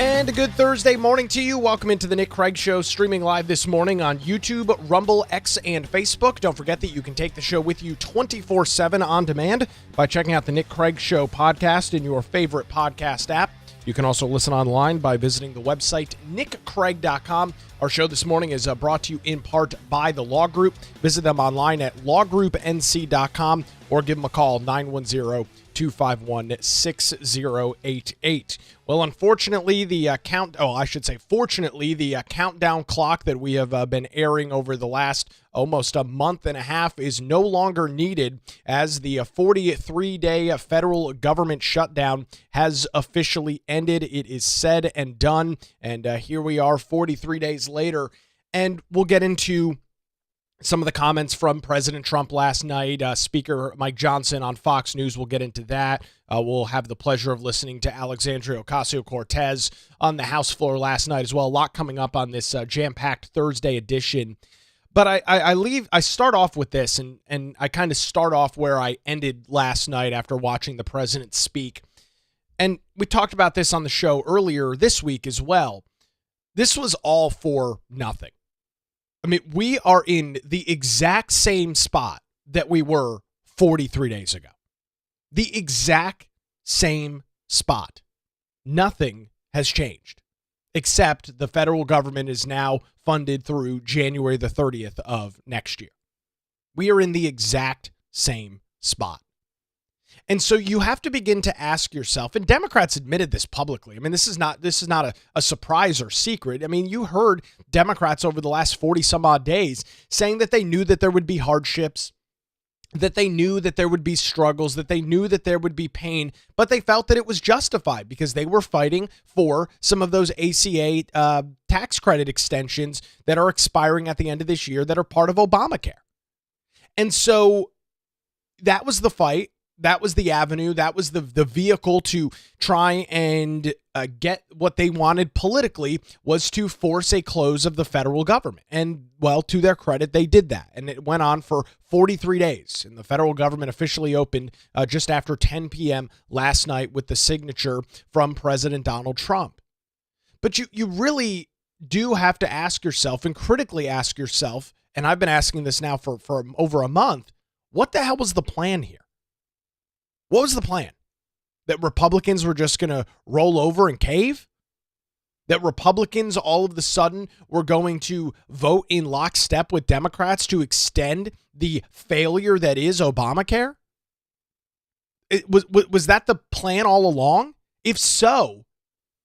And a good Thursday morning to you. Welcome into the Nick Craig Show, streaming live this morning on YouTube, Rumble, X, and Facebook. Don't forget that you can take the show with you 24/7 on demand by checking out the Nick Craig Show podcast in your favorite podcast app. You can also listen online by visiting the website nickcraig.com. Our show this morning is brought to you in part by the Law Group. Visit them online at lawgroupnc.com or give them a call, 910-251-6088. Well, unfortunately, fortunately, the countdown clock that we have been airing over the last almost a month and a half is no longer needed, as the 43-day federal government shutdown has officially ended. It is said and done, and here we are 43 days later, and we'll get into some of the comments from President Trump last night. Speaker Mike Johnson on Fox News, we'll get into that. We'll have the pleasure of listening to Alexandria Ocasio-Cortez on the House floor last night as well. A lot coming up on this jam-packed Thursday edition. But I start off with this, and I kind of start off where I ended last night after watching the president speak. And we talked about this on the show earlier this week as well. This was all for nothing. I mean, we are in the exact same spot that we were 43 days ago. The exact same spot. Nothing has changed, except the federal government is now funded through January the 30th of next year. We are in the exact same spot. And so you have to begin to ask yourself, and Democrats admitted this publicly. I mean, this is not a surprise or secret. I mean, you heard Democrats over the last 40 some odd days saying that they knew that there would be hardships, that they knew that there would be struggles, that they knew that there would be pain, but they felt that it was justified because they were fighting for some of those ACA tax credit extensions that are expiring at the end of this year that are part of Obamacare. And so that was the fight. That was the avenue. That was the vehicle to try and get what they wanted politically, was to force a close of the federal government. And, well, to their credit, they did that. And it went on for 43 days. And the federal government officially opened just after 10 p.m. last night with the signature from President Donald Trump. But you really do have to ask yourself, and critically ask yourself, and I've been asking this now for over a month, what the hell was the plan here? What was the plan? That Republicans were just going to roll over and cave? That Republicans all of a sudden were going to vote in lockstep with Democrats to extend the failure that is Obamacare? Was that the plan all along? If so,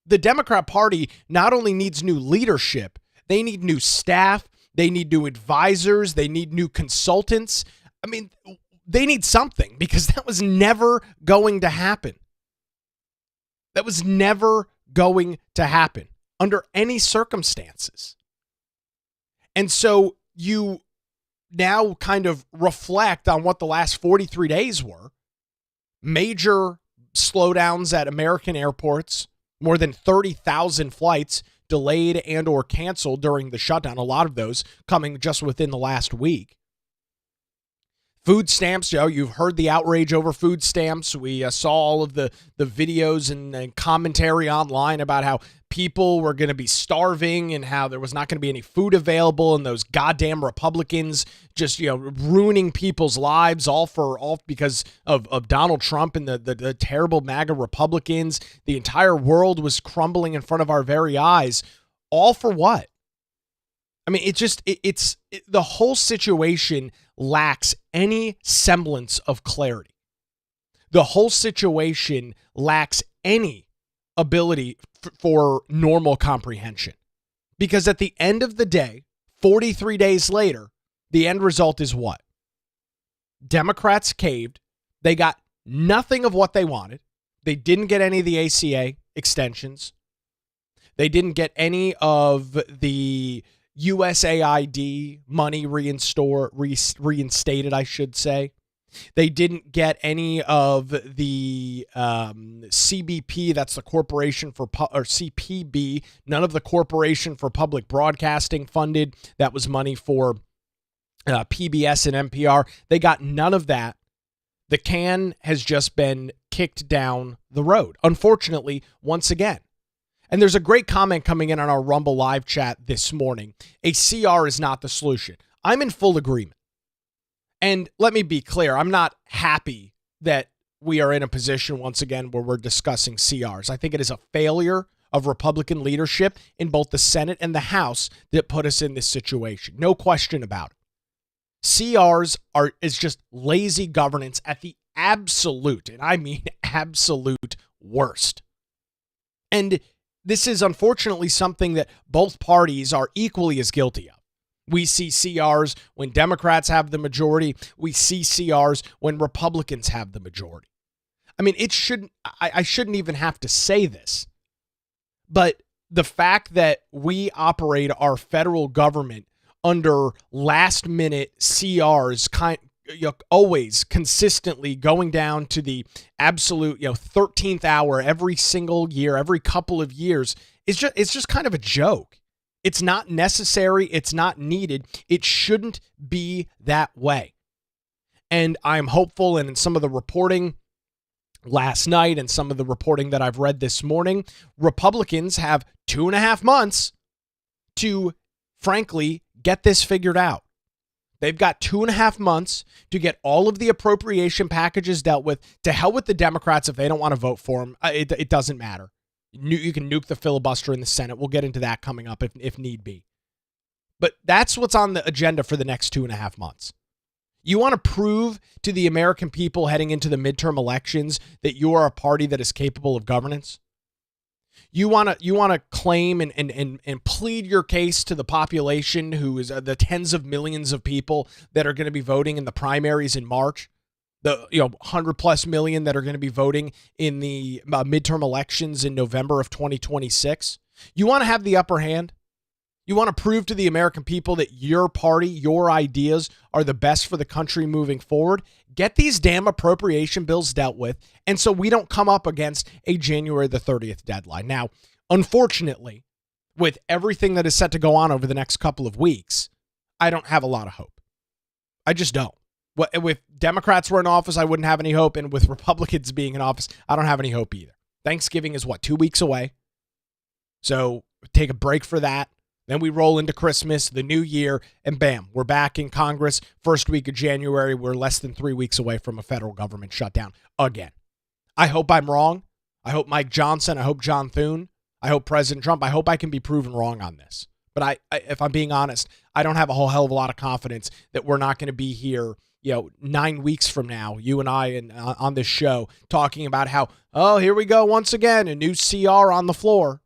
the Democrat Party not only needs new leadership, they need new staff, they need new advisors, they need new consultants. I mean, they need something, because that was never going to happen. That was never going to happen under any circumstances. And so you now kind of reflect on what the last 43 days were. Major slowdowns at American airports, more than 30,000 flights delayed and or canceled during the shutdown, a lot of those coming just within the last week. Food stamps, you've heard the outrage over food stamps. We saw all of the videos and commentary online about how people were going to be starving and how there was not going to be any food available, and those goddamn Republicans just ruining people's lives all because of Donald Trump and the terrible MAGA Republicans. The entire world was crumbling in front of our very eyes. All for what? I mean, it's the whole situation lacks any semblance of clarity. The whole situation lacks any ability for normal comprehension. Because at the end of the day, 43 days later, the end result is what? Democrats caved. They got nothing of what they wanted. They didn't get any of the ACA extensions. They didn't get any of the USAID money reinstated, I should say. They didn't get any of the CBP, that's the Corporation for, or CPB, none of the Corporation for Public Broadcasting funded. That was money for PBS and NPR. They got none of that. The can has just been kicked down the road, unfortunately, once again. And there's a great comment coming in on our Rumble live chat this morning. A CR is not the solution. I'm in full agreement. And let me be clear, I'm not happy that we are in a position once again where we're discussing CRs. I think it is a failure of Republican leadership in both the Senate and the House that put us in this situation. No question about it. CRs is just lazy governance at the absolute, and I mean absolute worst. And this is unfortunately something that both parties are equally as guilty of. We see CRs when Democrats have the majority. We see CRs when Republicans have the majority. I mean, I shouldn't even have to say this, but the fact that we operate our federal government under last minute CRs, always consistently going down to the absolute 13th hour every single year, every couple of years, it's just kind of a joke. It's not necessary. It's not needed. It shouldn't be that way. And I'm hopeful, and in some of the reporting last night and some of the reporting that I've read this morning, Republicans have 2.5 months to, frankly, get this figured out. They've got 2.5 months to get all of the appropriation packages dealt with. To hell with the Democrats if they don't want to vote for them. It doesn't matter. You can nuke the filibuster in the Senate. We'll get into that coming up if need be. But that's what's on the agenda for the next 2.5 months. You want to prove to the American people heading into the midterm elections that you are a party that is capable of governance? You want to claim and plead your case to the population, who is the tens of millions of people that are going to be voting in the primaries in March, the 100+ million that are going to be voting in the midterm elections in November of 2026. You want to have the upper hand? You want to prove to the American people that your party, your ideas are the best for the country moving forward? Get these damn appropriation bills dealt with, and so we don't come up against a January the 30th deadline. Now, unfortunately, with everything that is set to go on over the next couple of weeks, I don't have a lot of hope. I just don't. If Democrats were in office, I wouldn't have any hope, and with Republicans being in office, I don't have any hope either. Thanksgiving is 2 weeks away, so take a break for that. Then we roll into Christmas, the new year, and bam, we're back in Congress. First week of January, we're less than 3 weeks away from a federal government shutdown again. I hope I'm wrong. I hope Mike Johnson, I hope John Thune, I hope President Trump, I hope I can be proven wrong on this. But if I'm being honest, I don't have a whole hell of a lot of confidence that we're not going to be here 9 weeks from now, you and I on this show, talking about how, here we go once again, a new CR on the floor.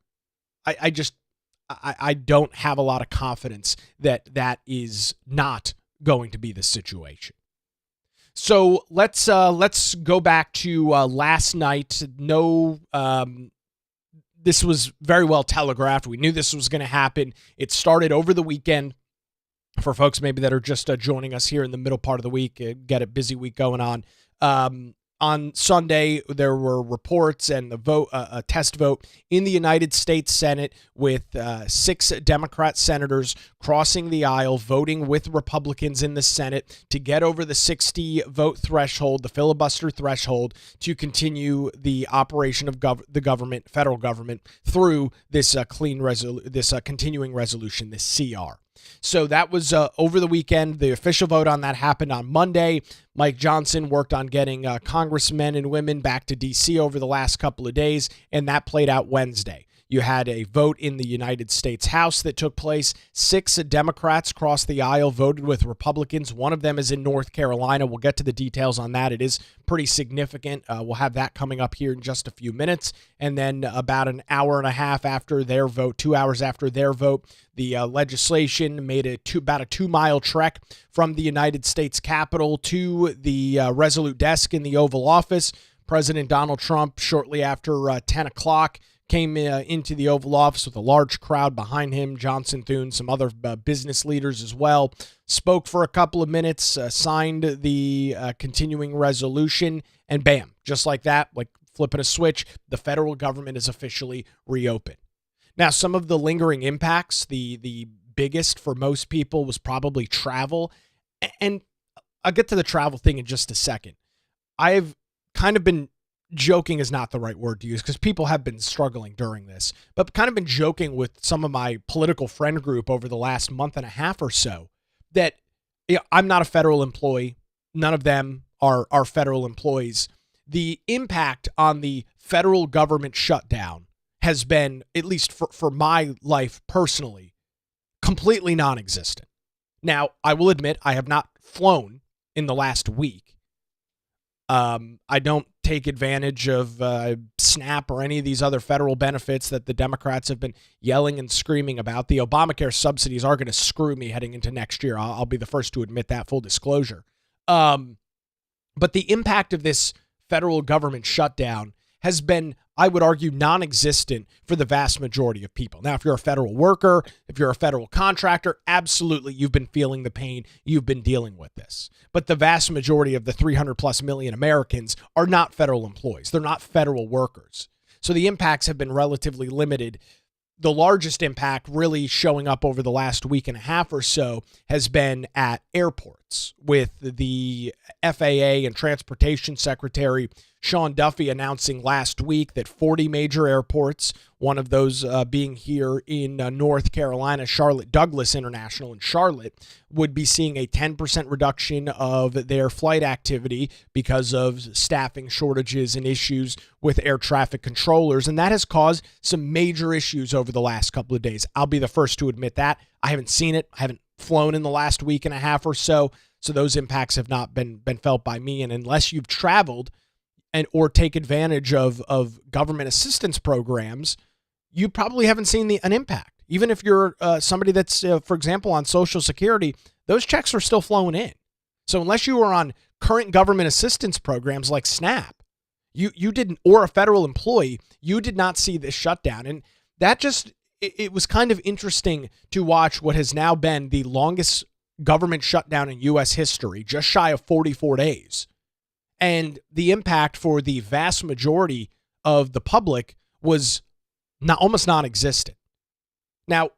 I don't have a lot of confidence that is not going to be the situation. So let's go back to last night. This was very well telegraphed. We knew this was going to happen. It started over the weekend. For folks maybe that are just joining us here in the middle part of the week, get a busy week going on. On Sunday, there were reports and a test vote in the United States Senate with 6 Democrat senators crossing the aisle, voting with Republicans in the Senate to get over the 60 vote threshold, the filibuster threshold, to continue the operation of the government, federal government, through this continuing resolution, this CR. So that was over the weekend. The official vote on that happened on Monday. Mike Johnson worked on getting congressmen and women back to D.C. over the last couple of days, and that played out Wednesday. You had a vote in the United States House that took place. 6 Democrats crossed the aisle, voted with Republicans. One of them is in North Carolina. We'll get to the details on that. It is pretty significant. We'll have that coming up here in just a few minutes. And then about an hour and a half after their vote, 2 hours after their vote, the legislation made about a 2-mile trek from the United States Capitol to the Resolute desk in the Oval Office. President Donald Trump, shortly after 10 o'clock, came into the Oval Office with a large crowd behind him. Johnson Thune, some other business leaders as well, spoke for a couple of minutes, signed the continuing resolution, and bam, just like that, like flipping a switch, the federal government is officially reopened. Now, some of the lingering impacts, the biggest for most people was probably travel, and I'll get to the travel thing in just a second. I've kind of been joking is not the right word to use because people have been struggling during this, but kind of been joking with some of my political friend group over the last month and a half or so that I'm not a federal employee. None of them are federal employees. The impact on the federal government shutdown has been, at least for my life personally, completely non-existent. Now, I will admit I have not flown in the last week. I don't take advantage of SNAP or any of these other federal benefits that the Democrats have been yelling and screaming about. The Obamacare subsidies are going to screw me heading into next year. I'll be the first to admit that, full disclosure. But the impact of this federal government shutdown has been, I would argue, non-existent for the vast majority of people. Now, if you're a federal worker, if you're a federal contractor, absolutely, you've been feeling the pain. You've been dealing with this. But the vast majority of the 300 plus million Americans are not federal employees. They're not federal workers. So the impacts have been relatively limited. The largest impact really showing up over the last week and a half or so has been at airports, with the FAA and Transportation Secretary Sean Duffy announcing last week that 40 major airports, one of those being here in North Carolina, Charlotte Douglas International in Charlotte, would be seeing a 10% reduction of their flight activity because of staffing shortages and issues with air traffic controllers. And that has caused some major issues over the last couple of days. I'll be the first to admit that. I haven't seen it. I haven't flown in the last week and a half or so. So those impacts have not been felt by me. And unless you've traveled or take advantage of government assistance programs, you probably haven't seen an impact. Even if you're somebody that's, for example, on Social Security, those checks are still flowing in. So unless you are on current government assistance programs like SNAP, you didn't, or a federal employee, you did not see this shutdown. And that just, it was kind of interesting to watch what has now been the longest government shutdown in U.S. history, just shy of 44 days. And the impact for the vast majority of the public was almost non-existent. Now,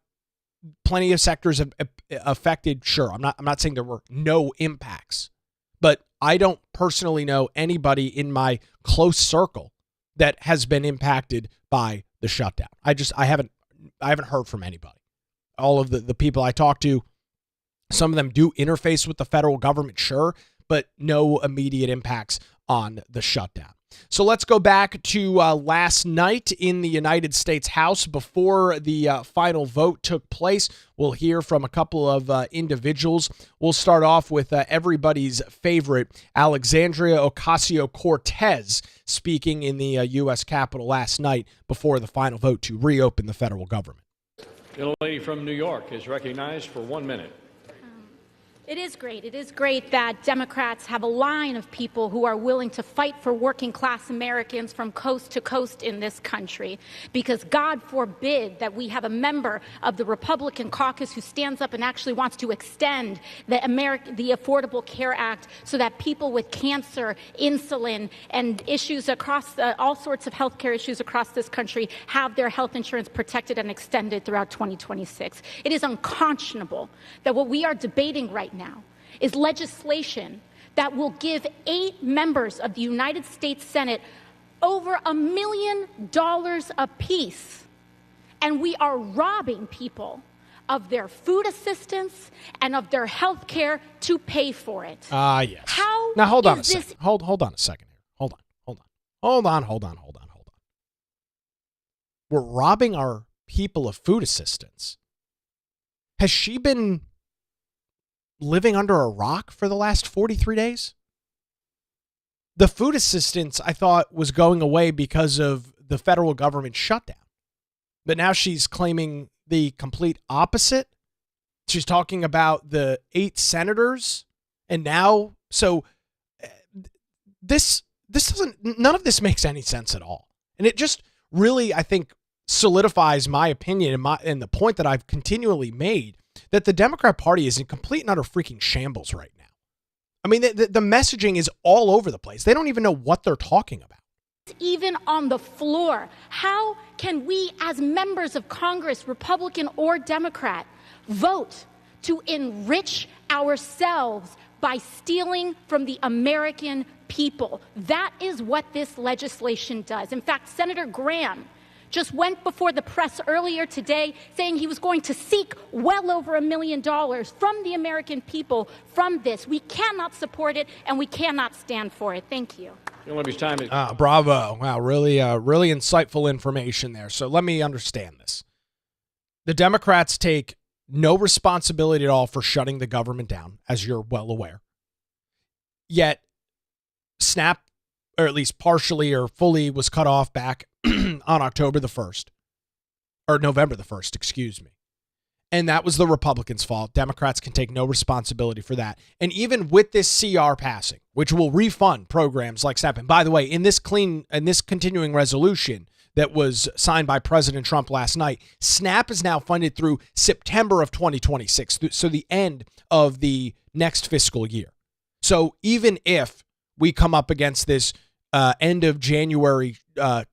plenty of sectors have affected. Sure, I'm not saying there were no impacts, but I don't personally know anybody in my close circle that has been impacted by the shutdown. I haven't heard from anybody. All of the people I talk to, some of them do interface with the federal government, sure, but no immediate impacts on the shutdown. So let's go back to last night in the United States House before the final vote took place. We'll hear from a couple of individuals. We'll start off with everybody's favorite, Alexandria Ocasio-Cortez, speaking in the U.S. Capitol last night before the final vote to reopen the federal government. The lady from New York is recognized for 1 minute. It is great. It is great that Democrats have a line of people who are willing to fight for working class Americans from coast to coast in this country, because God forbid that we have a member of the Republican caucus who stands up and actually wants to extend the Affordable Care Act so that people with cancer, insulin, and issues across all sorts of health care issues across this country have their health insurance protected and extended throughout 2026. It is unconscionable that what we are debating right now is legislation that will give 8 members of the United States Senate over $1 million apiece. And we are robbing people of their food assistance and of their health care to pay for it. Yes. How now hold on a is second. Hold on a second here. Hold on. We're robbing our people of food assistance. Has she been living under a rock for the last 43 days? The food assistance, I thought, was going away because of the federal government shutdown. But now she's claiming the complete opposite. She's talking about the 8 senators. And now, so this doesn't, none of this makes any sense at all. And it just really, I think, solidifies my opinion and the point that I've continually made, that the Democrat Party is in complete and utter freaking shambles right now. I mean, the messaging is all over the place. They don't even know what they're talking about. Even on the floor, how can we as members of Congress, Republican or Democrat, vote to enrich ourselves by stealing from the American people. That is what this legislation does. In fact, Senator Graham just went before the press earlier today saying he was going to seek well over $1 million from the American people from this. We cannot support it, and we cannot stand for it. Thank you. Bravo. Wow, really insightful information there. So let me understand this. The Democrats take no responsibility at all for shutting the government down, as you're well aware. Yet, SNAP, or at least partially or fully, was cut off back on October the 1st, or November the 1st, excuse me. And that was the Republicans' fault. Democrats can take no responsibility for that. And even with this CR passing, which will refund programs like SNAP, and by the way, in this continuing resolution that was signed by President Trump last night, SNAP is now funded through September of 2026, so the end of the next fiscal year. So even if we come up against this end of January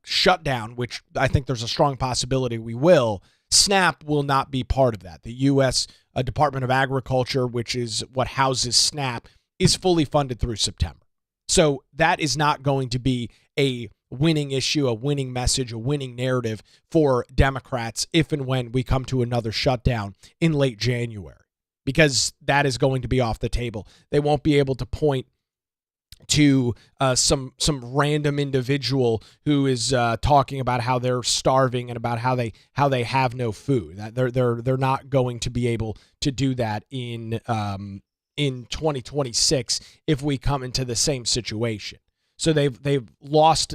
shutdown, which I think there's a strong possibility we will, SNAP will not be part of that. The U.S. Department of Agriculture, which is what houses SNAP, is fully funded through September. So that is not going to be a winning issue, a winning message, a winning narrative for Democrats if and when we come to another shutdown in late January, because that is going to be off the table. They won't be able to point to some random individual who is talking about how they're starving and about how they have no food. They're not going to be able to do that in 2026 if we come into the same situation. So they've lost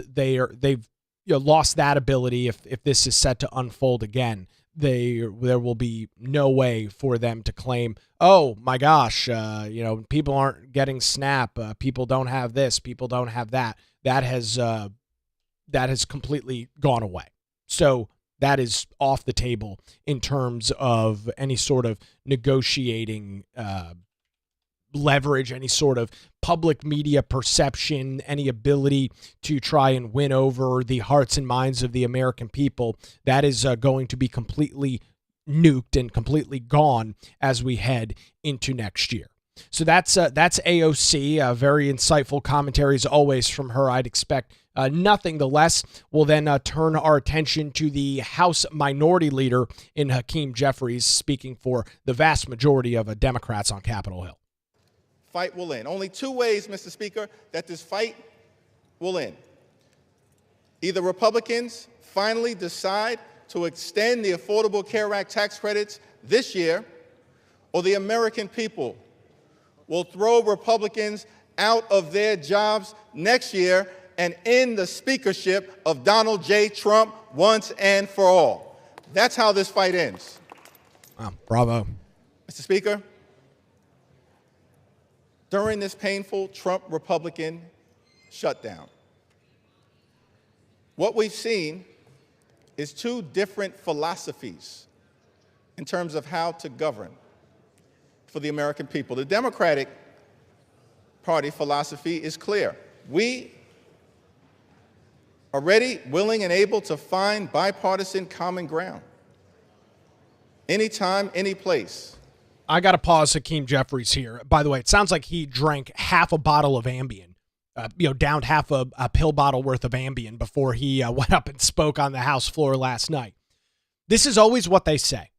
lost that ability. If this is set to unfold again, there will be no way for them to claim, oh my gosh, people aren't getting SNAP, people don't have this, people don't have that. That has completely gone away. So that is off the table in terms of any sort of negotiating leverage, any sort of public media perception, any ability to try and win over the hearts and minds of the American people. That is going to be completely nuked and completely gone as we head into next year. So that's AOC. Very insightful commentary as always from her. I'd expect nothing the less. We'll then turn our attention to the House Minority Leader in Hakeem Jeffries, speaking for the vast majority of Democrats on Capitol Hill. Fight will end. Only two ways, Mr. Speaker, that this fight will end. Either Republicans finally decide to extend the Affordable Care Act tax credits this year, or the American people will throw Republicans out of their jobs next year and end the speakership of Donald J. Trump once and for all. That's how this fight ends. Wow, bravo. Mr. Speaker, during this painful Trump-Republican shutdown, what we've seen is two different philosophies in terms of how to govern for the American people. The Democratic Party philosophy is clear. We are ready, willing, and able to find bipartisan common ground anytime, any place. I got to pause Hakeem Jeffries here. By the way, it sounds like he drank half a bottle of Ambien, downed half a pill bottle worth of Ambien before he went up and spoke on the House floor last night. This is always what they say.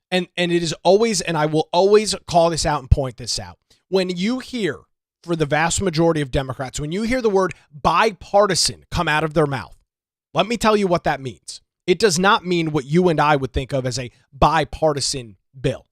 And it is always, and I will always call this out and point this out. When you hear, for the vast majority of Democrats, when you hear the word bipartisan come out of their mouth, let me tell you what that means. It does not mean what you and I would think of as a bipartisan bill,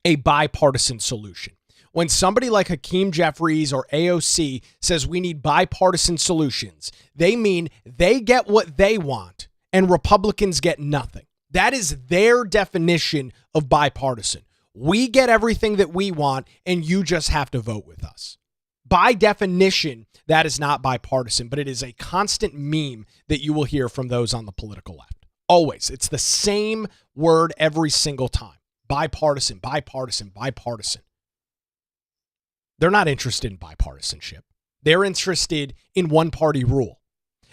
a bipartisan solution. When somebody like Hakeem Jeffries or AOC says we need bipartisan solutions, they mean they get what they want and Republicans get nothing. That is their definition of bipartisan. We get everything that we want and you just have to vote with us. By definition, that is not bipartisan, but it is a constant meme that you will hear from those on the political left. Always. It's the same word every single time. Bipartisan, bipartisan, bipartisan. They're not interested in bipartisanship. They're interested in one-party rule.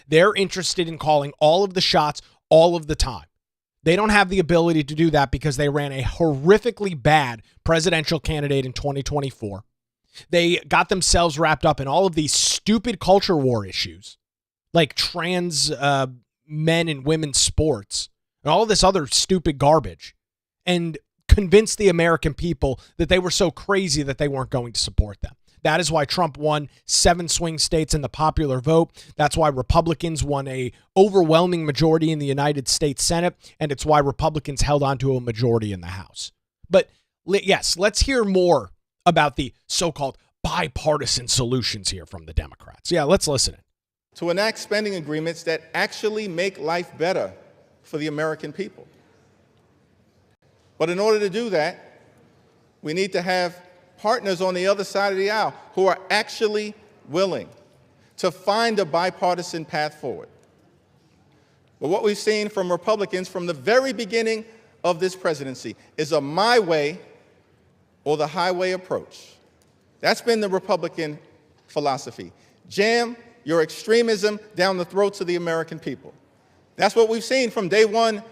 They're interested in calling all of the shots all of the time. They don't have the ability to do that because they ran a horrifically bad presidential candidate in 2024. They got themselves wrapped up in all of these stupid culture war issues, like trans men and women's sports, and all this other stupid garbage, and convinced the American people that they were so crazy that they weren't going to support them. That is why Trump won 7 swing states in the popular vote. That's why Republicans won a overwhelming majority in the United States Senate, and it's why Republicans held on to a majority in the House. But yes, let's hear more about the so-called bipartisan solutions here from the Democrats. Yeah, let's listen in. To enact spending agreements that actually make life better for the American people. But in order to do that, we need to have partners on the other side of the aisle who are actually willing to find a bipartisan path forward. But what we've seen from Republicans from the very beginning of this presidency is a my way or the highway approach. That's been the Republican philosophy. Jam your extremism down the throats of the American people. That's what we've seen from day one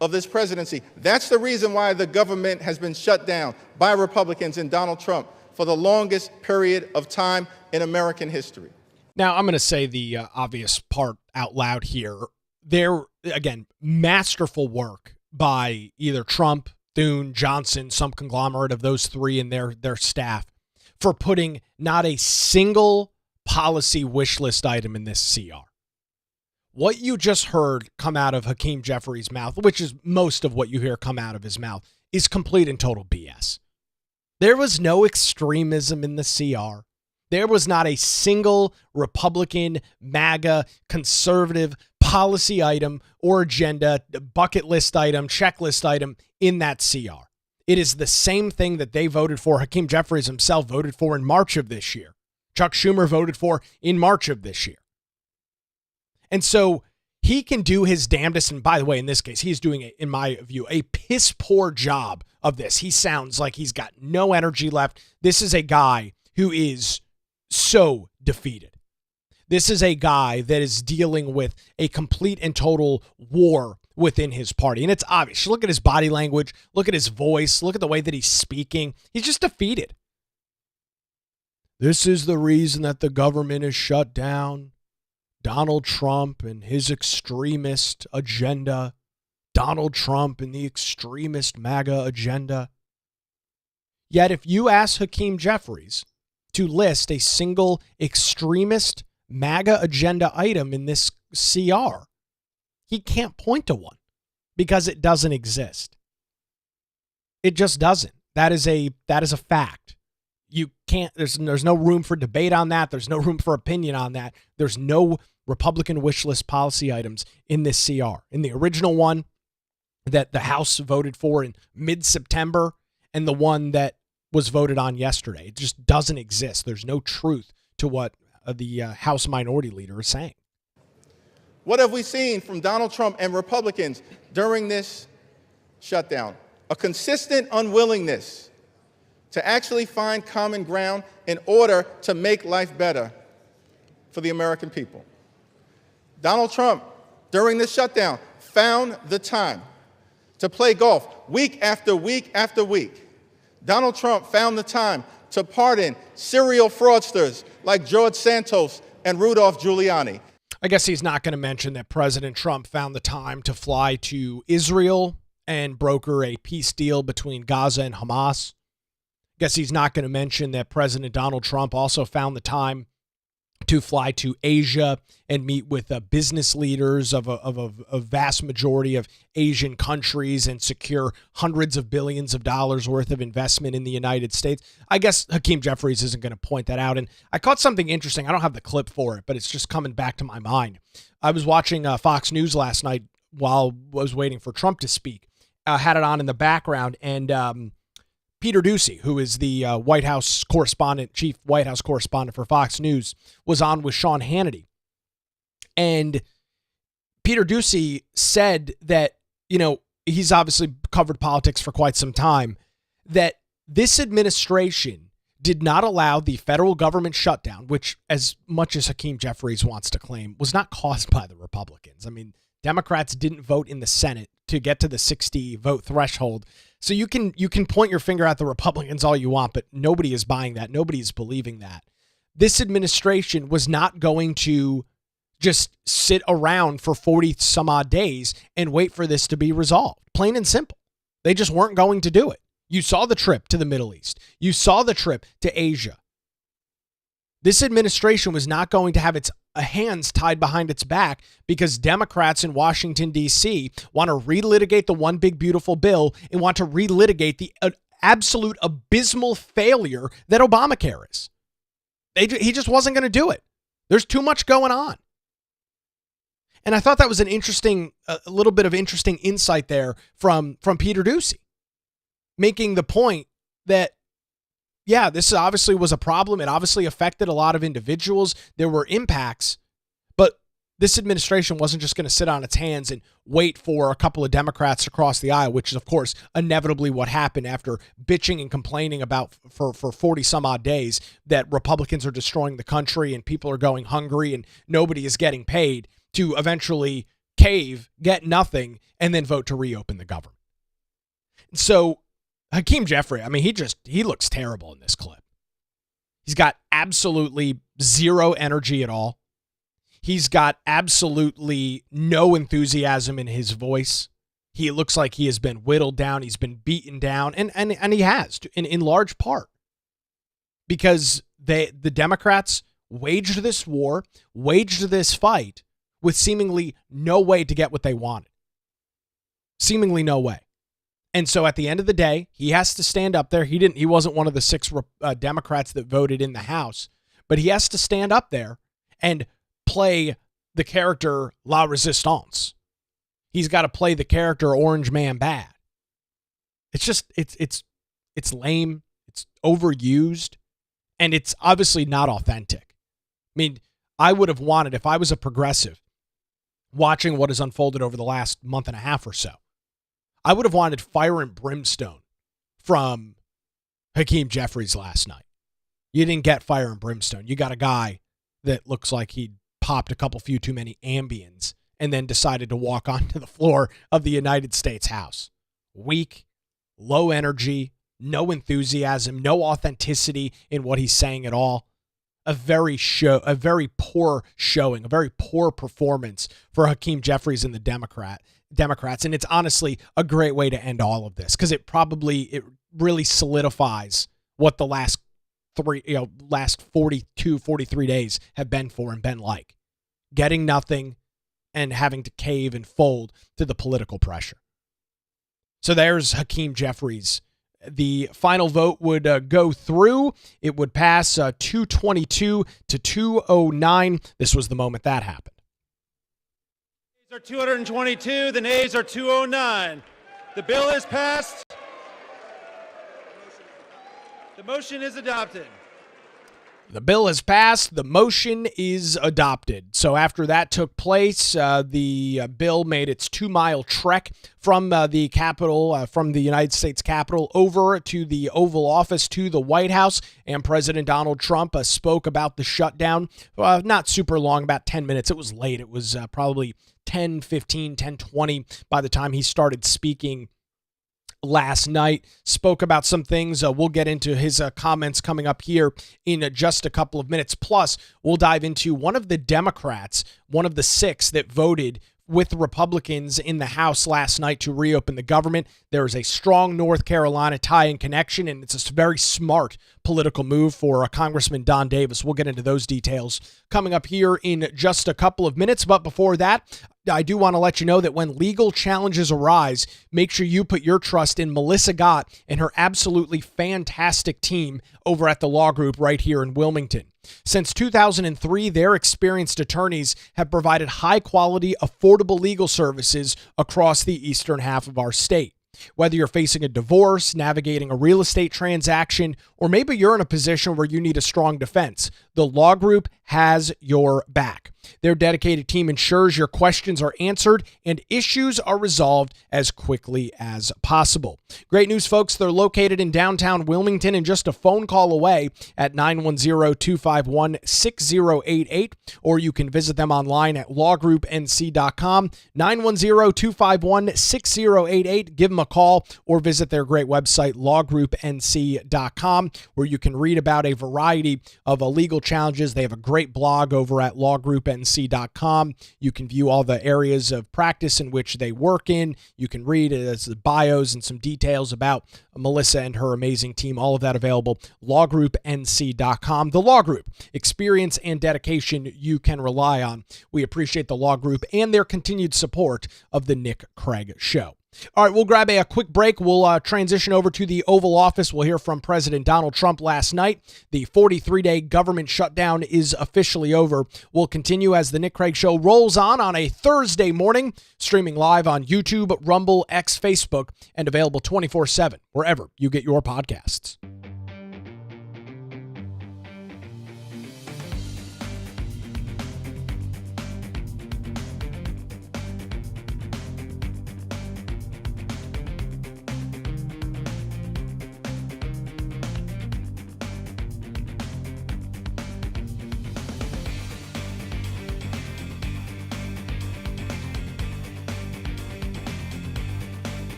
of this presidency. That's the reason why the government has been shut down by Republicans and Donald Trump for the longest period of time in American history. Now, I'm going to say the obvious part out loud here. There, again, masterful work by either Trump, Thune, Johnson, some conglomerate of those three and their staff for putting not a single policy wish list item in this CR. What you just heard come out of Hakeem Jeffries' mouth, which is most of what you hear come out of his mouth, is complete and total BS. There was no extremism in the CR. There was not a single Republican, MAGA, conservative policy item or agenda, bucket list item, checklist item in that CR. It is the same thing that they voted for. Hakeem Jeffries himself voted for in March of this year. Chuck Schumer voted for in March of this year. And so he can do his damnedest. And by the way, in this case, he's doing, in my view, a piss poor job of this. He sounds like he's got no energy left. This is a guy who is so defeated. This is a guy that is dealing with a complete and total war within his party. And it's obvious. Look at his body language. Look at his voice. Look at the way that he's speaking. He's just defeated. This is the reason that the government is shut down. Donald Trump and his extremist agenda. Donald Trump and the extremist MAGA agenda. Yet if you ask Hakeem Jeffries to list a single extremist MAGA agenda item in this CR, he can't point to one because it doesn't exist. It just doesn't. That is a fact. You can't, there's no room for debate on that. There's no room for opinion on that. There's no Republican wish list policy items in this CR. In the original one that the House voted for in mid-September and the one that was voted on yesterday, it just doesn't exist. There's no truth to what the House Minority Leader is saying. What have we seen from Donald Trump and Republicans during this shutdown? A consistent unwillingness to actually find common ground in order to make life better for the American people. Donald Trump, during this shutdown, found the time to play golf week after week after week. Donald Trump found the time to pardon serial fraudsters like George Santos and Rudolph Giuliani. I guess he's not going to mention that President Trump found the time to fly to Israel and broker a peace deal between Gaza and Hamas. Guess he's not going to mention that President Donald Trump also found the time to fly to Asia and meet with business leaders of a vast majority of Asian countries and secure hundreds of billions of dollars worth of investment in the United States. I guess Hakeem Jeffries isn't going to point that out. And I caught something interesting. I don't have the clip for it, but it's just coming back to my mind. I was watching Fox News last night while I was waiting for Trump to speak. Had it on in the background, and Peter Doocy, who is the White House correspondent, chief White House correspondent for Fox News, was on with Sean Hannity. And Peter Doocy said that, he's obviously covered politics for quite some time, that this administration did not allow the federal government shutdown, which, as much as Hakeem Jeffries wants to claim, was not caused by the Republicans. I mean, Democrats didn't vote in the Senate to get to the 60 vote threshold. So you can point your finger at the Republicans all you want, but nobody is buying that. Nobody is believing that. This administration was not going to just sit around for 40 some odd days and wait for this to be resolved. Plain and simple. They just weren't going to do it. You saw the trip to the Middle East. You saw the trip to Asia. This administration was not going to have its hands tied behind its back because Democrats in Washington, D.C. want to relitigate the one big beautiful bill and want to relitigate the absolute abysmal failure that Obamacare is. He just wasn't going to do it. There's too much going on. And I thought that was an interesting, a little bit of interesting insight there from Peter Doocy, making the point that, yeah, this obviously was a problem. It obviously affected a lot of individuals. There were impacts, but this administration wasn't just going to sit on its hands and wait for a couple of Democrats to cross the aisle, which is, of course, inevitably what happened after bitching and complaining about for 40 some odd days that Republicans are destroying the country and people are going hungry and nobody is getting paid, to eventually cave, get nothing, and then vote to reopen the government. So Hakeem Jeffrey, I mean, he looks terrible in this clip. He's got absolutely zero energy at all. He's got absolutely no enthusiasm in his voice. He looks like he has been whittled down. He's been beaten down, and he has, in large part, because the Democrats waged this war, waged this fight, with seemingly no way to get what they wanted. Seemingly no way. And so at the end of the day, he has to stand up there. He wasn't one of the 6 Democrats that voted in the House, but he has to stand up there and play the character La Resistance. He's got to play the character Orange Man Bad. It's just, it's lame. It's overused, and it's obviously not authentic. I mean, I would have wanted, if I was a progressive, watching what has unfolded over the last month and a half or so, I would have wanted fire and brimstone from Hakeem Jeffries last night. You didn't get fire and brimstone. You got a guy that looks like he popped a few too many Ambiens and then decided to walk onto the floor of the United States House. Weak, low energy, no enthusiasm, no authenticity in what he's saying at all. A very poor showing, a very poor performance for Hakeem Jeffries and the Democrats. And it's honestly a great way to end all of this, because it really solidifies what the last 42, 43 days have been for and been like. Getting nothing and having to cave and fold to the political pressure. So there's Hakeem Jeffries. The final vote would go through. It would pass 222 to 209. This was the moment that happened. The nays are 222. The nays are 209. The bill is passed. The motion is adopted. The bill has passed. The motion is adopted. So after that took place, the bill made its 2-mile trek from the Capitol, from the United States Capitol, over to the Oval Office, to the White House. And President Donald Trump spoke about the shutdown. Not super long, about 10 minutes. It was late. It was probably 10:15, 10:20 by the time he started speaking last night. Spoke about some things. We'll get into his comments coming up here in just a couple of minutes. Plus, we'll dive into one of the Democrats, one of the 6 that voted with the Republicans in the House last night to reopen the government. There is a strong North Carolina tie and connection, and it's a very smart political move for Congressman Don Davis. We'll get into those details coming up here in just a couple of minutes. But before that, I do want to let you know that when legal challenges arise, make sure you put your trust in Melissa Gott and her absolutely fantastic team over at the law group right here in Wilmington. Since 2003, their experienced attorneys have provided high-quality, affordable legal services across the eastern half of our state. Whether you're facing a divorce, navigating a real estate transaction, or maybe you're in a position where you need a strong defense, the law group has your back. Their dedicated team ensures your questions are answered and issues are resolved as quickly as possible. Great news, folks. They're located in downtown Wilmington and just a phone call away at 910-251-6088, or you can visit them online at lawgroupnc.com, 910-251-6088. Give them a call or visit their great website, lawgroupnc.com, where you can read about a variety of legal challenges. They have a great blog over at lawgroupnc.com. You can view all the areas of practice in which they work in. You can read the bios and some details about Melissa and her amazing team. All of that available, lawgroupnc.com. The Law Group, experience and dedication you can rely on. We appreciate the Law Group and their continued support of the Nick Craig Show. All right, we'll grab a quick break. We'll transition over to the Oval Office. We'll hear from President Donald Trump last night. The 43-day government shutdown is officially over. We'll continue as the Nick Craig Show rolls on a Thursday morning, streaming live on YouTube, Rumble, X, Facebook, and available 24/7 wherever you get your podcasts.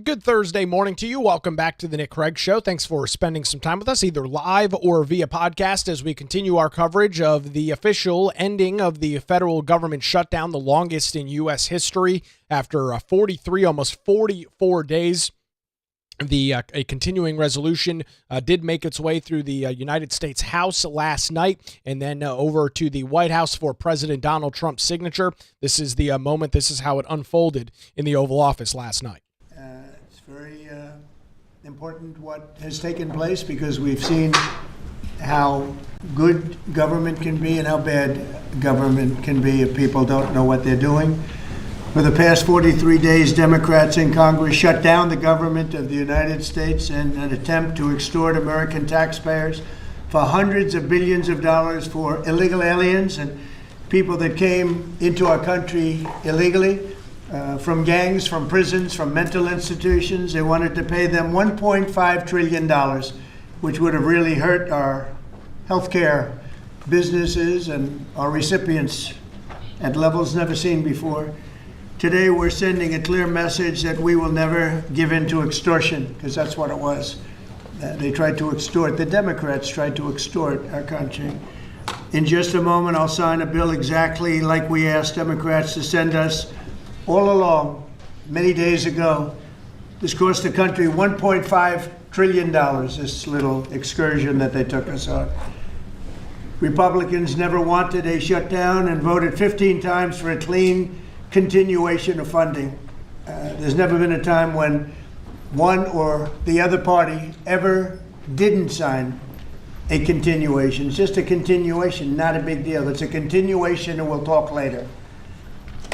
Good Thursday morning to you. Welcome back to the Nick Craig Show. Thanks for spending some time with us, either live or via podcast, as we continue our coverage of the official ending of the federal government shutdown, the longest in U.S. history, after 43, almost 44 days. A continuing resolution did make its way through the United States House last night and then over to the White House for President Donald Trump's signature. This is the moment. This is how it unfolded in the Oval Office last night. It's very important what has taken place, because we've seen how good government can be and how bad government can be if people don't know what they're doing. For the past 43 days, Democrats in Congress shut down the government of the United States in an attempt to extort American taxpayers for hundreds of billions of dollars for illegal aliens and people that came into our country illegally, from gangs, from prisons, from mental institutions. They wanted to pay them $1.5 trillion, which would have really hurt our healthcare businesses and our recipients at levels never seen before. Today, we're sending a clear message that we will never give in to extortion, because that's what it was. They tried to extort, the Democrats tried to extort our country. In just a moment, I'll sign a bill exactly like we asked Democrats to send us all along, many days ago. This cost the country $1.5 trillion, this little excursion that they took us on. Republicans never wanted a shutdown and voted 15 times for a clean continuation of funding. There's never been a time when one or the other party ever didn't sign a continuation. It's just a continuation, not a big deal. It's a continuation, and we'll talk later.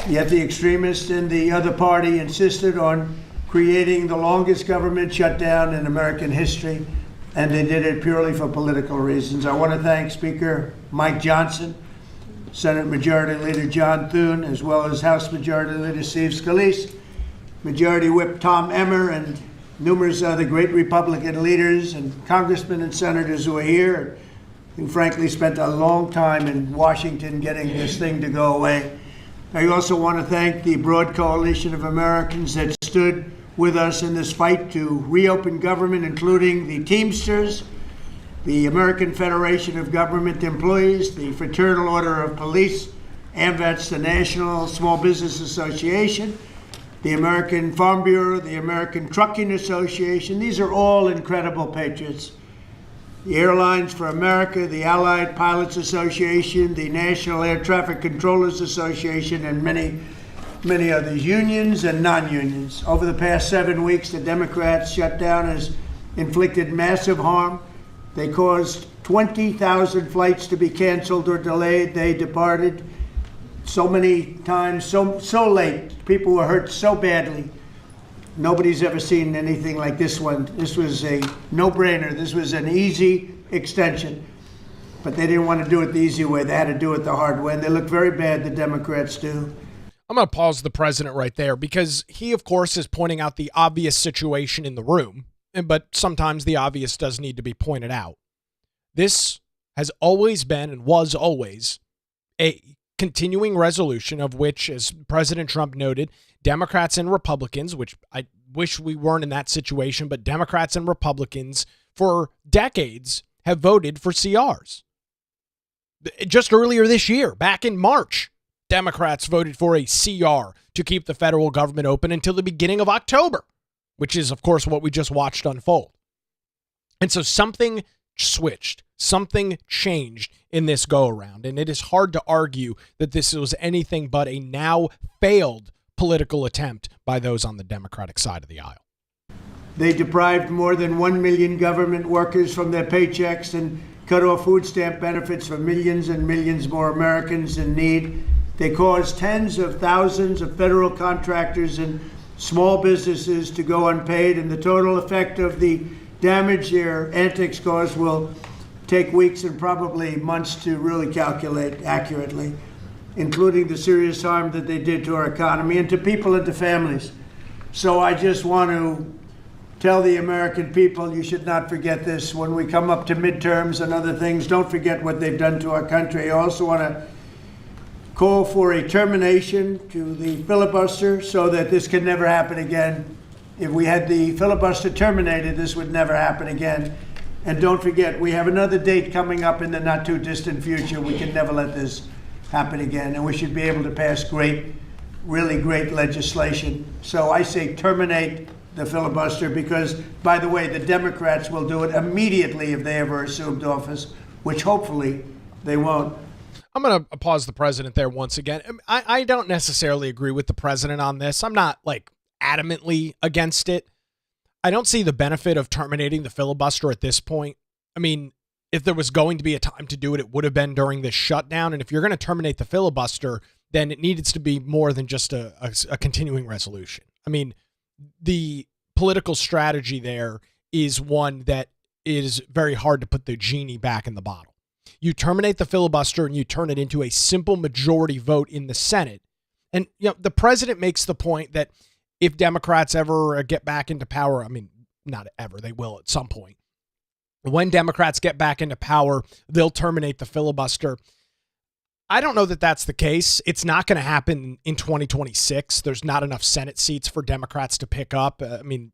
Yet the extremists in the other party insisted on creating the longest government shutdown in American history, and they did it purely for political reasons. I want to thank Speaker Mike Johnson, Senate Majority Leader John Thune, as well as House Majority Leader Steve Scalise, Majority Whip Tom Emmer, and numerous other great Republican leaders and congressmen and senators who are here and frankly spent a long time in Washington getting this thing to go away. I also want to thank the broad coalition of Americans that stood with us in this fight to reopen government, including the Teamsters, the American Federation of Government Employees, the Fraternal Order of Police, AMVETS, the National Small Business Association, the American Farm Bureau, the American Trucking Association. These are all incredible patriots. The Airlines for America, the Allied Pilots Association, the National Air Traffic Controllers Association, and many, many others, unions and non-unions. Over the past 7 weeks, the Democrats' shutdown has inflicted massive harm. They caused 20,000 flights to be canceled or delayed. They departed so many times, so late. People were hurt so badly. Nobody's ever seen anything like this one. This was a no-brainer. This was an easy extension. But they didn't want to do it the easy way. They had to do it the hard way. And they look very bad, the Democrats do. I'm going to pause the president right there because he, of course, is pointing out the obvious situation in the room. But sometimes the obvious does need to be pointed out. This has always been and was always a continuing resolution of which, as President Trump noted, Democrats and Republicans, which I wish we weren't in that situation, but Democrats and Republicans for decades have voted for CRs. Just earlier this year, back in March, Democrats voted for a CR to keep the federal government open until the beginning of October, which is, of course, what we just watched unfold. And so something switched. Something changed in this go-around, and it is hard to argue that this was anything but a now failed political attempt by those on the Democratic side of the aisle. They deprived more than 1 million government workers from their paychecks and cut off food stamp benefits for millions and millions more Americans in need. They caused tens of thousands of federal contractors and small businesses to go unpaid, and the total effect of the damage their antics caused will take weeks and probably months to really calculate accurately, including the serious harm that they did to our economy and to people and to families. So I just want to tell the American people, you should not forget this. When we come up to midterms and other things, don't forget what they've done to our country. I also want to call for a termination to the filibuster so that this can never happen again. If we had the filibuster terminated, this would never happen again. And don't forget, we have another date coming up in the not too distant future. We can never let this happen again. And we should be able to pass great, really great legislation. So I say terminate the filibuster because, by the way, the Democrats will do it immediately if they ever assumed office, which hopefully they won't. I'm going to pause the president there once again. I don't necessarily agree with the president on this. I'm not adamantly against it. I don't see the benefit of terminating the filibuster at this point. I mean, if there was going to be a time to do it, it would have been during this shutdown. And if you're going to terminate the filibuster, then it needs to be more than just a continuing resolution. I mean, the political strategy there is one that is very hard to put the genie back in the bottle. You terminate the filibuster and you turn it into a simple majority vote in the Senate. And the president makes the point that if Democrats ever get back into power, I mean, not ever, they will at some point. When Democrats get back into power, they'll terminate the filibuster. I don't know that that's the case. It's not going to happen in 2026. There's not enough Senate seats for Democrats to pick up. I mean,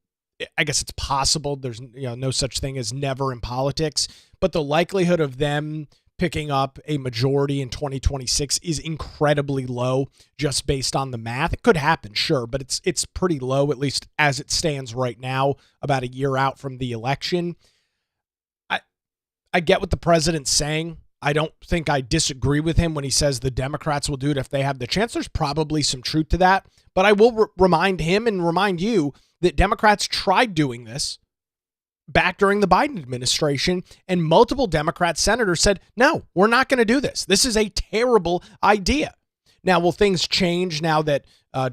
I guess it's possible. There's no such thing as never in politics, but the likelihood of them picking up a majority in 2026 is incredibly low just based on the math. It could happen, sure, but it's pretty low, at least as it stands right now, about a year out from the election. I get what the president's saying. I don't think I disagree with him when he says the Democrats will do it if they have the chance. There's probably some truth to that, but I will remind him and remind you that Democrats tried doing this back during the Biden administration, and multiple Democrat senators said, no, we're not going to do this. This is a terrible idea. Now, will things change now that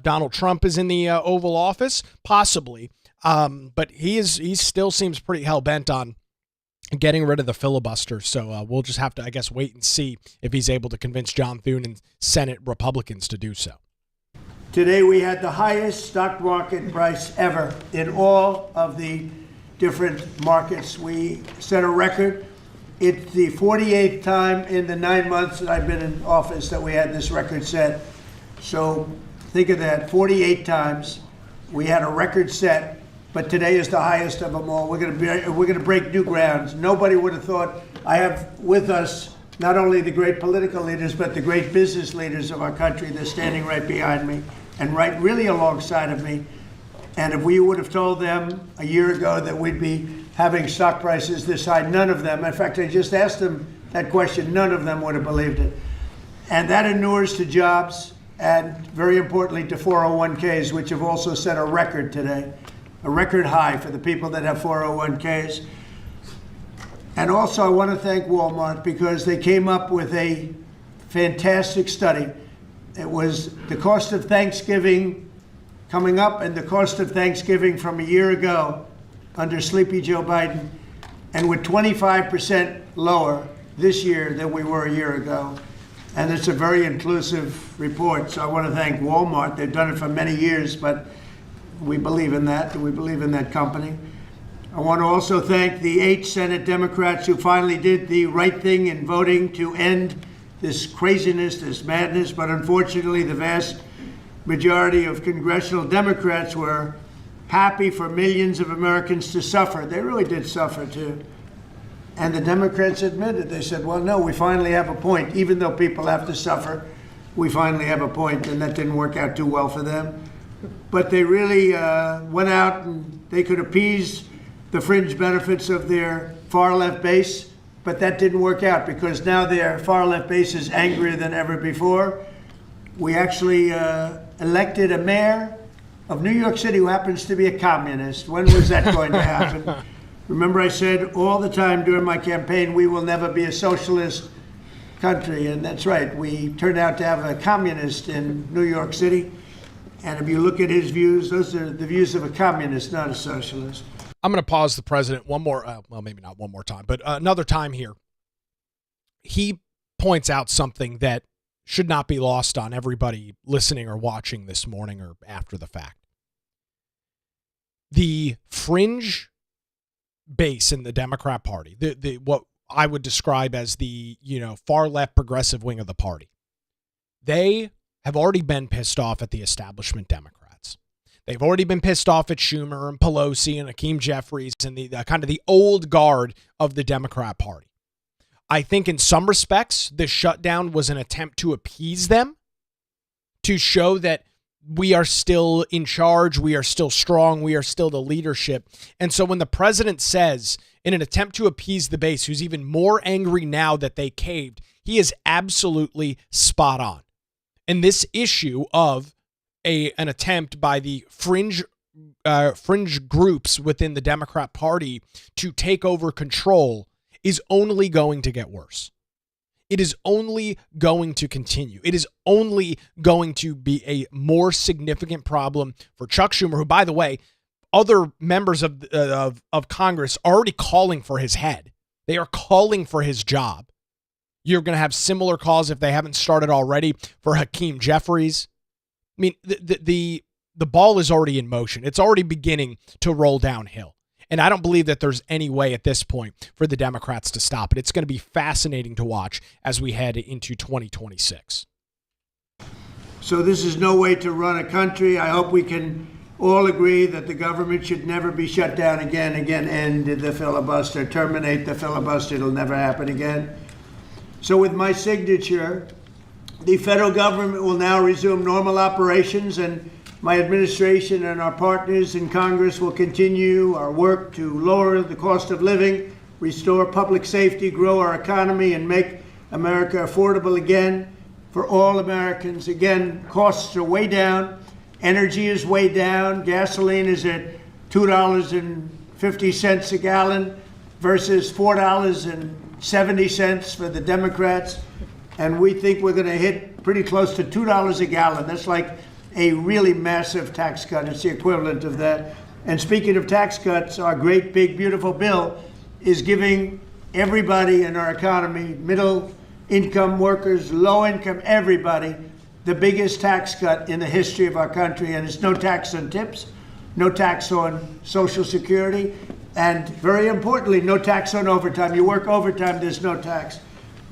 Donald Trump is in the Oval Office? Possibly. But he still seems pretty hell-bent on getting rid of the filibuster. So we'll just have to, I guess, wait and see if he's able to convince John Thune and Senate Republicans to do so. Today we had the highest stock market price ever in all of the different markets. We set a record. It's the 48th time in the 9 months that I've been in office that we had this record set. So think of that, 48 times we had a record set. But today is the highest of them all. We're going to break new grounds. Nobody would have thought. I have with us not only the great political leaders, but the great business leaders of our country. They're standing right behind me and right really alongside of me. And if we would have told them a year ago that we'd be having stock prices this high, none of them, in fact, I just asked them that question, none of them would have believed it. And that inures to jobs and, very importantly, to 401ks, which have also set a record today. A record high for the people that have 401ks. And also I want to thank Walmart because they came up with a fantastic study. It was the cost of Thanksgiving coming up and the cost of Thanksgiving from a year ago under Sleepy Joe Biden, and we're 25% lower this year than we were a year ago. And it's a very inclusive report, so I want to thank Walmart. They've done it for many years, but we believe in that, and we believe in that company. I want to also thank the 8 Senate Democrats who finally did the right thing in voting to end this craziness, this madness, but unfortunately the vast majority of congressional Democrats were happy for millions of Americans to suffer. They really did suffer too. And the Democrats admitted, they said, well, no, we finally have a point. Even though people have to suffer, we finally have a point, and that didn't work out too well for them. But they really went out and they could appease the fringe benefits of their far-left base, but that didn't work out because now their far-left base is angrier than ever before. We actually elected a mayor of New York City who happens to be a communist. When was that going to happen? Remember I said all the time during my campaign, we will never be a socialist country, and that's right. We turned out to have a communist in New York City. And if you look at his views, those are the views of a communist, not a socialist. I'm going to pause the president one more, well, maybe not one more time, but another time here. He points out something that should not be lost on everybody listening or watching this morning or after the fact. The fringe base in the Democrat Party, the what I would describe as the far left progressive wing of the party, they have already been pissed off at the establishment Democrats. They've already been pissed off at Schumer and Pelosi and Hakeem Jeffries and the kind of the old guard of the Democrat Party. I think in some respects, this shutdown was an attempt to appease them, to show that we are still in charge, we are still strong, we are still the leadership. And so when the president says, in an attempt to appease the base, who's even more angry now that they caved, he is absolutely spot on. And this issue of an attempt by the fringe groups within the Democrat Party to take over control is only going to get worse. It is only going to continue. It is only going to be a more significant problem for Chuck Schumer, who, by the way, other members of Congress are already calling for his head. They are calling for his job. You're going to have similar calls, if they haven't started already, for Hakeem Jeffries. I mean, the ball is already in motion. It's already beginning to roll downhill. And I don't believe that there's any way at this point for the Democrats to stop it. It's going to be fascinating to watch as we head into 2026. So this is no way to run a country. I hope we can all agree that the government should never be shut down again. Again, end the filibuster, terminate the filibuster. It'll never happen again. So with my signature, the federal government will now resume normal operations, and my administration and our partners in Congress will continue our work to lower the cost of living, restore public safety, grow our economy, and make America affordable again for all Americans. Again, costs are way down. Energy is way down. Gasoline is at $2.50 a gallon versus $4.70 for the Democrats. And we think we're going to hit pretty close to $2 a gallon. That's like a really massive tax cut. It's the equivalent of that. And speaking of tax cuts, our great, big, beautiful bill is giving everybody in our economy, middle income workers, low income, everybody, the biggest tax cut in the history of our country. And it's no tax on tips, no tax on Social Security, and very importantly, no tax on overtime. You work overtime, there's no tax.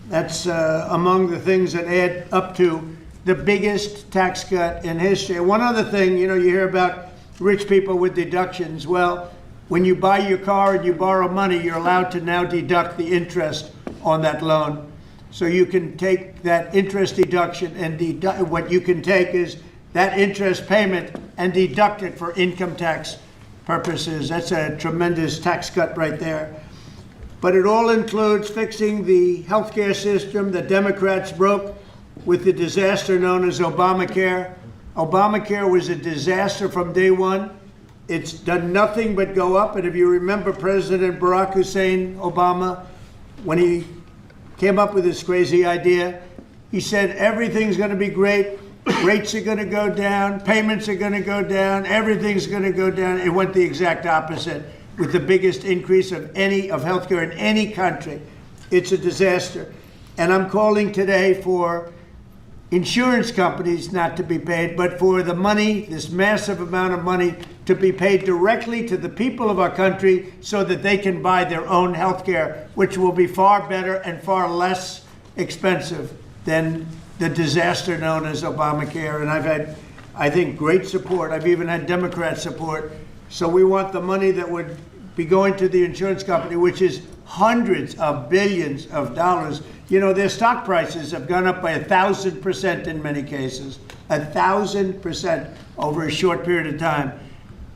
That's among the things that add up to the biggest tax cut in history. One other thing, you hear about rich people with deductions. Well, when you buy your car and you borrow money, you're allowed to now deduct the interest on that loan. So you can take that interest deduction and what you can take is that interest payment and deduct it for income tax purposes. That's a tremendous tax cut right there. But it all includes fixing the healthcare system that Democrats broke with the disaster known as Obamacare. Obamacare was a disaster from day one. It's done nothing but go up. And if you remember President Barack Hussein Obama, when he came up with this crazy idea, he said everything's going to be great, rates are going to go down, payments are going to go down, everything's going to go down. It went the exact opposite with the biggest increase of healthcare in any country. It's a disaster. And I'm calling today for insurance companies not to be paid, but for the money, this massive amount of money, to be paid directly to the people of our country so that they can buy their own health care, which will be far better and far less expensive than the disaster known as Obamacare. And I've had, I think, great support. I've even had Democrat support. So we want the money that would be going to the insurance company, which is hundreds of billions of dollars. Their stock prices have gone up by 1,000% in many cases, 1,000% over a short period of time,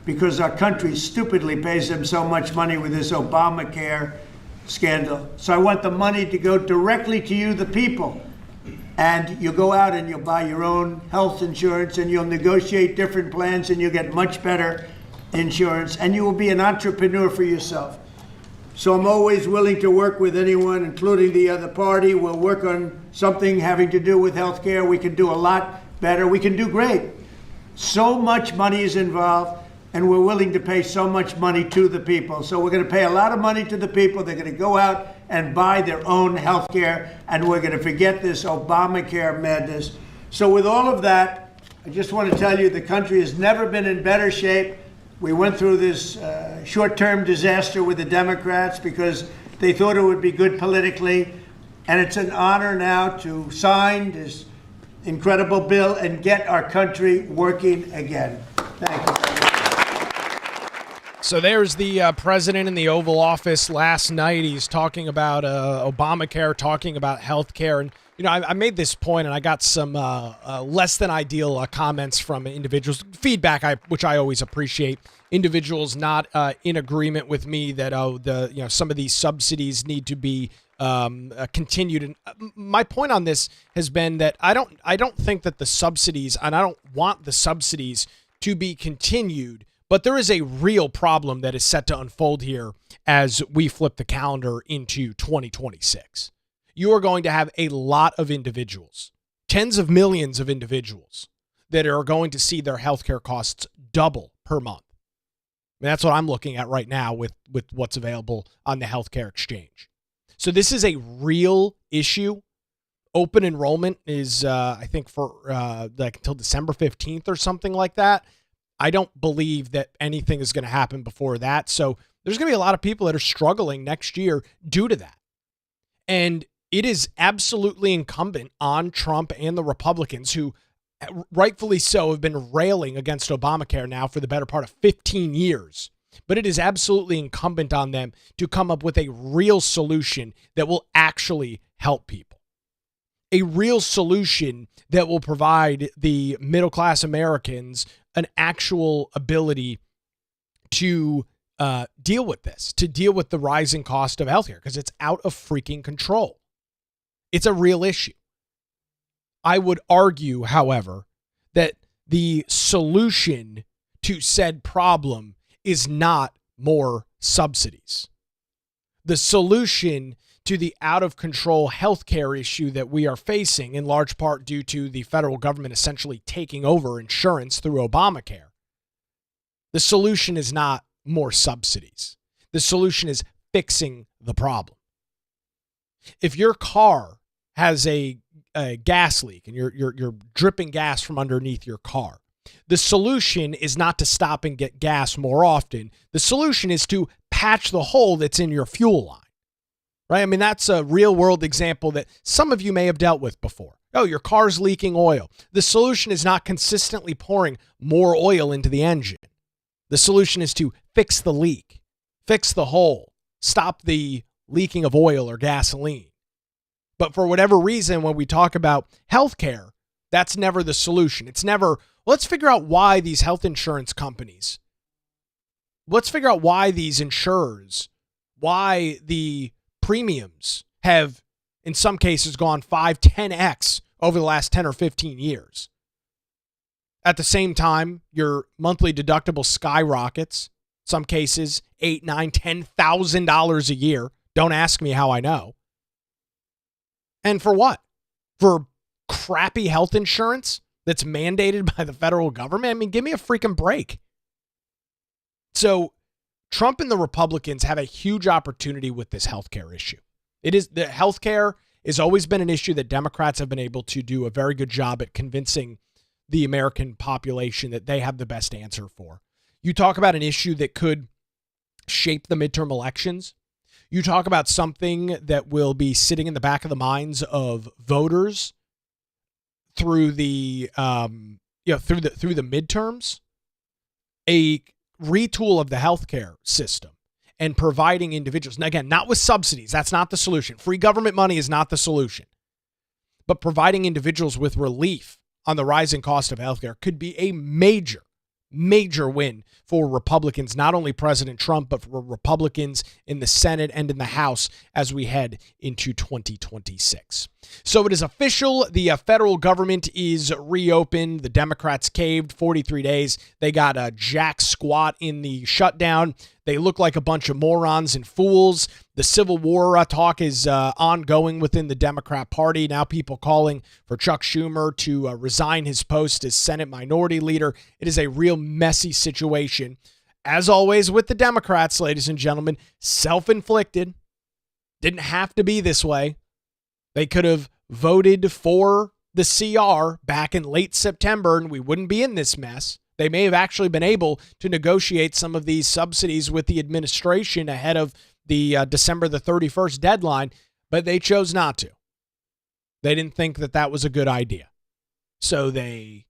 because our country stupidly pays them so much money with this Obamacare scandal. So I want the money to go directly to you, the people. And you'll go out and you'll buy your own health insurance and you'll negotiate different plans and you'll get much better insurance and you will be an entrepreneur for yourself. So I'm always willing to work with anyone, including the other party. We'll work on something having to do with health care. We can do a lot better. We can do great. So much money is involved, and we're willing to pay so much money to the people. So we're going to pay a lot of money to the people. They're going to go out and buy their own health care, and we're going to forget this Obamacare madness. So with all of that, I just want to tell you the country has never been in better shape. We went through this short-term disaster with the Democrats because they thought it would be good politically. And it's an honor now to sign this incredible bill and get our country working again. Thank you. So there's the president in the Oval Office last night. He's talking about Obamacare, talking about health care. And, I made this point and I got some less than ideal comments from individuals, feedback, which I always appreciate. Individuals not in agreement with me that some of these subsidies need to be continued. And my point on this has been that I don't think that the subsidies, and I don't want the subsidies to be continued. But there is a real problem that is set to unfold here as we flip the calendar into 2026. You are going to have a lot of individuals, tens of millions of individuals, that are going to see their healthcare costs double per month. And that's what I'm looking at right now with what's available on the healthcare exchange. So this is a real issue. Open enrollment is, I think, for until December 15th or something like that. I don't believe that anything is going to happen before that. So there's going to be a lot of people that are struggling next year due to that. And it is absolutely incumbent on Trump and the Republicans, who rightfully so, have been railing against Obamacare now for the better part of 15 years. But it is absolutely incumbent on them to come up with a real solution that will actually help people. A real solution that will provide the middle-class Americans an actual ability to deal with this, to deal with the rising cost of healthcare, because it's out of freaking control. It's a real issue. I would argue, however, that the solution to said problem is not more subsidies. The solution to the out-of-control healthcare issue that we are facing, in large part due to the federal government essentially taking over insurance through Obamacare, the solution is not more subsidies. The solution is fixing the problem. If your car has a gas leak and you're dripping gas from underneath your car, the solution is not to stop and get gas more often. The solution is to patch the hole that's in your fuel line, right? I mean, that's a real world example that some of you may have dealt with before. Oh, your car's leaking oil. The solution is not consistently pouring more oil into the engine. The solution is to fix the leak, fix the hole, stop the leaking of oil or gasoline. But for whatever reason, when we talk about healthcare, that's never the solution. It's never, let's figure out why these health insurance companies, let's figure out why these insurers, why the premiums have, in some cases, gone 5, 10x over the last 10 or 15 years. At the same time, your monthly deductible skyrockets, some cases $8, $9, $10,000 a year. Don't ask me how I know. And for what? For crappy health insurance that's mandated by the federal government? I mean, give me a freaking break. So Trump and the Republicans have a huge opportunity with this healthcare issue. It is, the healthcare has always been an issue that Democrats have been able to do a very good job at convincing the American population that they have the best answer for. You talk about an issue that could shape the midterm elections. You talk about something that will be sitting in the back of the minds of voters through the through the midterms. A retool of the healthcare system and providing individuals, and again, not with subsidies. That's not the solution. Free government money is not the solution. But providing individuals with relief on the rising cost of healthcare could be a major win for Republicans, not only President Trump, but for Republicans in the Senate and in the House as we head into 2026. So it is official. The federal government is reopened. The Democrats caved 43 days. They got a jack squat in the shutdown. They look like a bunch of morons and fools. The Civil War talk is ongoing within the Democrat Party. Now people calling for Chuck Schumer to resign his post as Senate Minority Leader. It is a real messy situation. As always with the Democrats, ladies and gentlemen, self-inflicted. Didn't have to be this way. They could have voted for the CR back in late September and we wouldn't be in this mess. They may have actually been able to negotiate some of these subsidies with the administration ahead of the December the 31st deadline, but they chose not to. They didn't think that that was a good idea. So they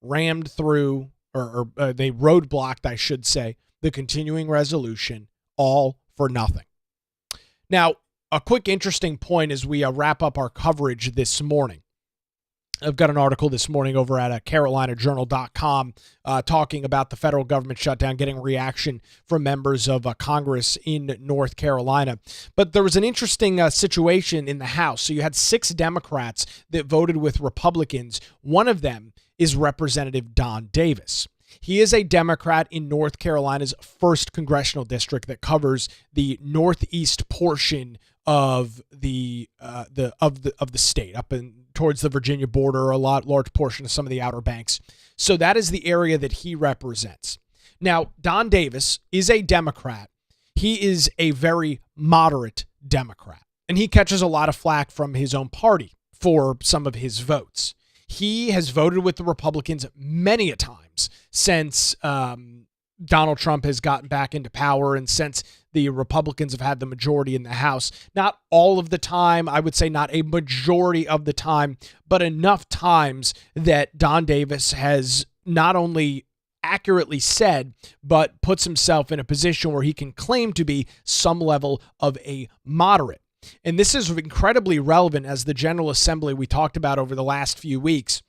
rammed through, or they roadblocked, I should say, the continuing resolution, all for nothing. Now, a quick interesting point as we wrap up our coverage this morning. I've got an article this morning over at CarolinaJournal.com talking about the federal government shutdown, getting reaction from members of Congress in North Carolina. But there was an interesting situation in the House. So you had 6 Democrats that voted with Republicans. One of them is Representative Don Davis. He is a Democrat in North Carolina's 1st congressional district that covers the northeast portion of the state, up in towards the Virginia border, a large portion of some of the Outer Banks. So that is the area that he represents. Now, Don Davis is a Democrat. He is a very moderate Democrat, and he catches a lot of flack from his own party for some of his votes. He has voted with the Republicans many a times since Donald Trump has gotten back into power and since the Republicans have had the majority in the House. Not all of the time, I would say not a majority of the time, but enough times that Don Davis has not only accurately said, but puts himself in a position where he can claim to be some level of a moderate. And this is incredibly relevant as the General Assembly we talked about over the last few weeks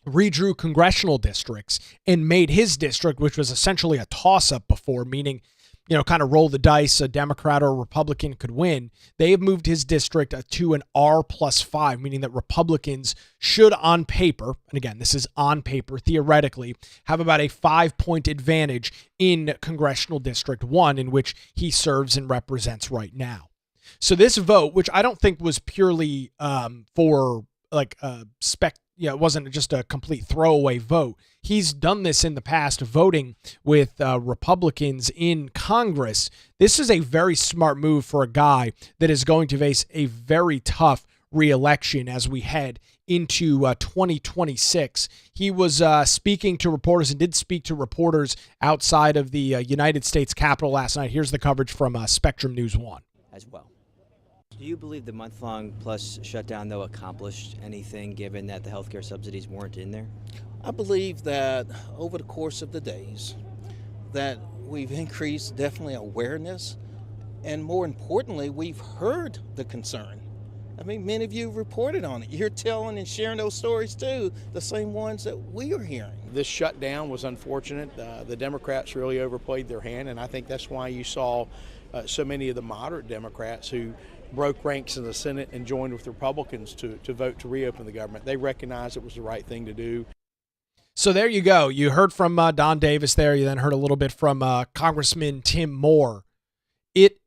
redrew congressional districts and made his district, which was essentially a toss-up before, meaning, kind of roll the dice, a Democrat or a Republican could win. They have moved his district to an R+5, meaning that Republicans should on paper, and again, this is on paper, theoretically, have about a 5-point advantage in Congressional District 1, in which he serves and represents right now. So this vote, which I don't think was purely for like it wasn't just a complete throwaway vote. He's done this in the past, voting with Republicans in Congress. This is a very smart move for a guy that is going to face a very tough re-election as we head into 2026. He was speaking to reporters and did speak to reporters outside of the United States Capitol last night. Here's the coverage from Spectrum News 1. As well. Do you believe the month-long plus shutdown, though, accomplished anything given that the healthcare subsidies weren't in there? I believe that over the course of the days that we've increased definitely awareness, and more importantly, we've heard the concern. I mean, many of you reported on it. You're telling and sharing those stories too, the same ones that we are hearing. This shutdown was unfortunate. The Democrats really overplayed their hand, and I think that's why you saw so many of the moderate Democrats who broke ranks in the Senate and joined with Republicans to vote to reopen the government. They recognized it was the right thing to do. So there you go. You heard from Don Davis there. You then heard a little bit from Congressman Tim Moore. It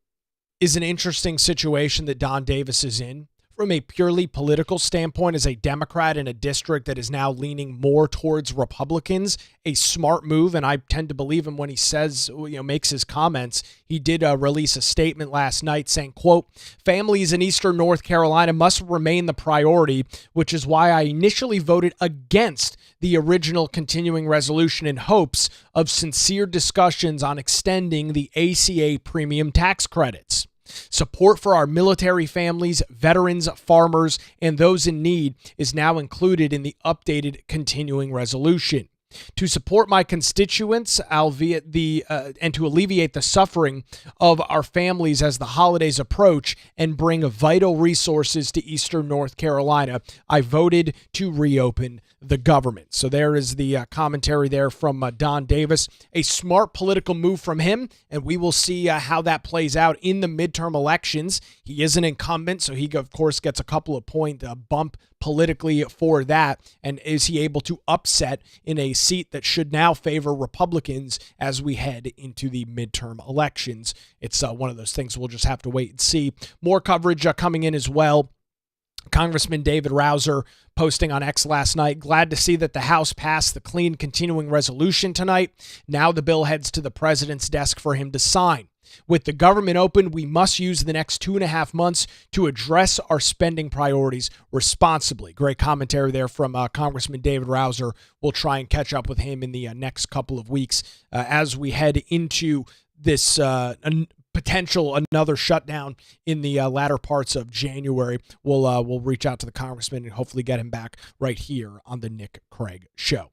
is an interesting situation that Don Davis is in. From a purely political standpoint, as a Democrat in a district that is now leaning more towards Republicans, a smart move, and I tend to believe him when he says, makes his comments. He did release a statement last night saying, quote, "Families in Eastern North Carolina must remain the priority, which is why I initially voted against the original continuing resolution in hopes of sincere discussions on extending the ACA premium tax credits. Support for our military families, veterans, farmers, and those in need is now included in the updated continuing resolution. To support my constituents, and to alleviate the suffering of our families as the holidays approach and bring vital resources to Eastern North Carolina, I voted to reopen the government." So there is the commentary there from Don Davis. A smart political move from him, and we will see how that plays out in the midterm elections. He is an incumbent, so he, of course, gets a couple of point bump politically for that. And is he able to upset in a seat that should now favor Republicans as we head into the midterm elections? It's one of those things we'll just have to wait and see. More coverage coming in as well. Congressman David Rouser posting on X last night, "Glad to see that the House passed the clean continuing resolution tonight. Now the bill heads to the president's desk for him to sign. With the government open, we must use the next 2.5 months to address our spending priorities responsibly." Great commentary there from Congressman David Rouser. We'll try and catch up with him in the next couple of weeks as we head into this potential another shutdown in the latter parts of January. We'll reach out to the congressman and hopefully get him back right here on the Nick Craig Show.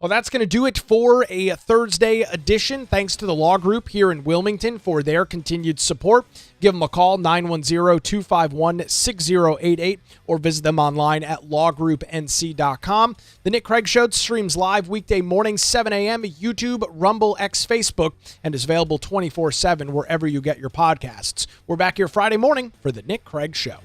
Well, that's going to do it for a Thursday edition. Thanks to the Law Group here in Wilmington for their continued support. Give them a call, 910-251-6088, or visit them online at lawgroupnc.com. The Nick Craig Show streams live weekday mornings, 7 a.m., YouTube, Rumble, X, Facebook, and is available 24/7 wherever you get your podcasts. We're back here Friday morning for the Nick Craig Show.